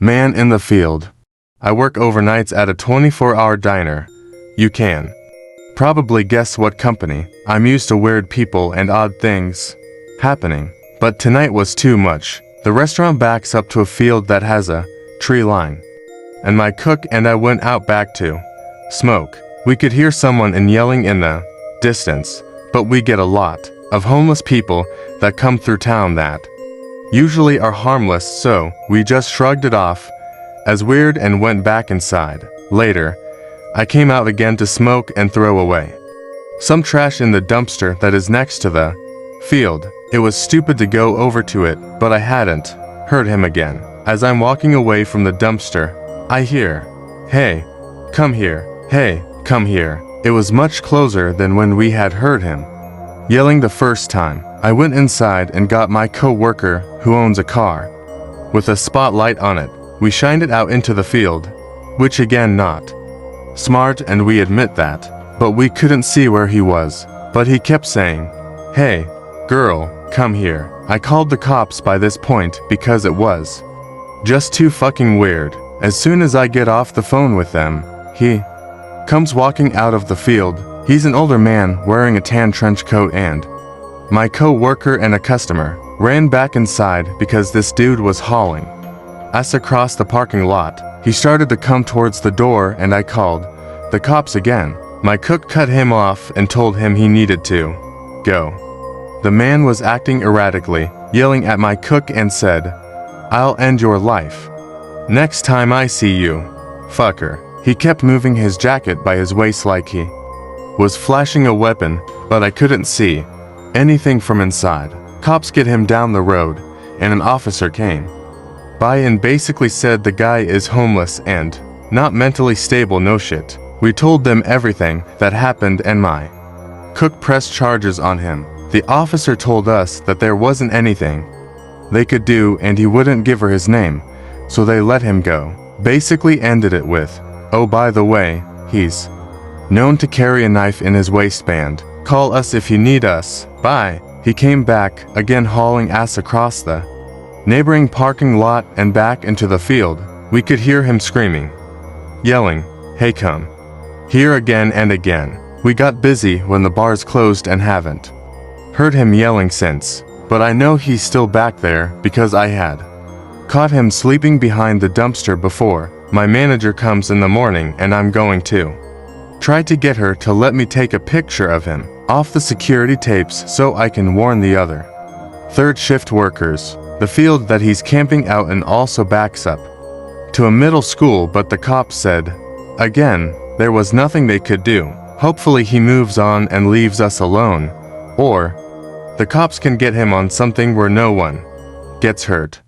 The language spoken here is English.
Man in the field. I work overnights at a 24-hour diner. You can probably guess what company. I'm used to weird people and odd things happening, but tonight was too much. The restaurant backs up to a field that has a tree line, and my cook and I went out back to smoke. We could hear someone yelling in the distance, but we get a lot of homeless people that come through town that usually are harmless, so we just shrugged it off as weird and went back inside. Later, I came out again to smoke and throw away some trash in the dumpster that is next to the field. It was stupid to go over to it, but I hadn't heard him again. As I'm walking away from the dumpster, I hear, "Hey, come here. Hey, come here." It was much closer than when we had heard him yelling the first time. I went inside and got my co-worker, who owns a car with a spotlight on it. We shined it out into the field, which again not smart, and we admit that, but we couldn't see where he was. But he kept saying, "Hey, girl, come here." I called the cops by this point because it was just too fucking weird. As soon as I get off the phone with them, he comes walking out of the field. He's an older man wearing a tan trench coat, and my co-worker and a customer ran back inside because this dude was hauling us across the parking lot. He started to come towards the door and I called the cops again. My cook cut him off and told him he needed to go. The man was acting erratically, yelling at my cook and said, "I'll end your life next time I see you, fucker." He kept moving his jacket by his waist like he was flashing a weapon, but I couldn't see anything from inside. Cops get him down the road, and an officer came by and basically said the guy is homeless and not mentally stable. No shit. We told them everything that happened and my cook pressed charges on him. The officer told us that there wasn't anything they could do and he wouldn't give her his name, so they let him go. Basically ended it with, "Oh, by the way, he's known to carry a knife in his waistband. Call us if you need us. Bye." He came back, again hauling ass across the neighboring parking lot and back into the field. We could hear him screaming, yelling, "Hey, come here," again and again. We got busy when the bars closed and haven't heard him yelling since, but I know he's still back there because I had caught him sleeping behind the dumpster before. My manager comes in the morning and I'm going to try to get her to let me take a picture of him off the security tapes so I can warn the other third shift workers. The field that he's camping out in also backs up to a middle school, but the cops said, again, there was nothing they could do. Hopefully he moves on and leaves us alone, or the cops can get him on something where no one gets hurt.